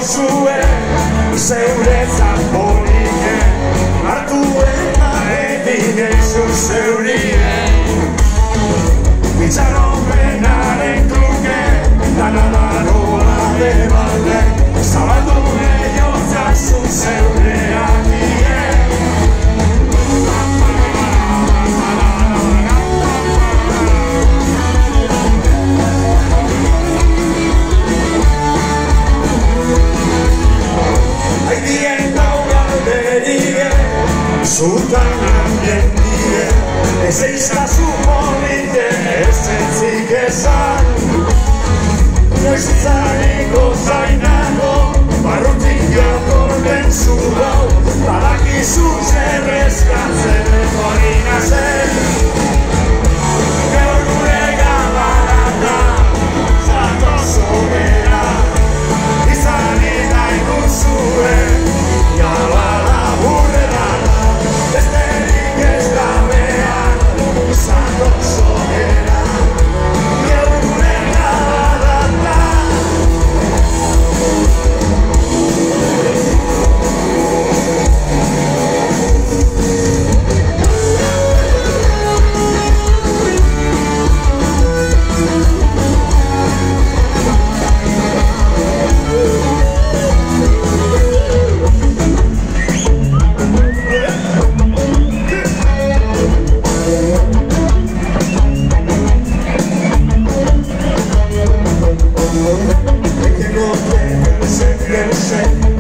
zuen zeuretzat polien hartu eta egin eizu zeurien Itxaropenaren truke danadaroa de balde zabaldu ehiotzazu zeureak Zurtan handien ez eiztazu polite ez entzik esan Noizitzareko zainago barrutik jatorren zu hau badakizu zerrezkatzen hori nazen Gaur gure gabarata zatozo bera izan eta ikuzuen jabala burrera Besterik ez da behar, zatozo bera, gaur gure gabarata Che con te, sempre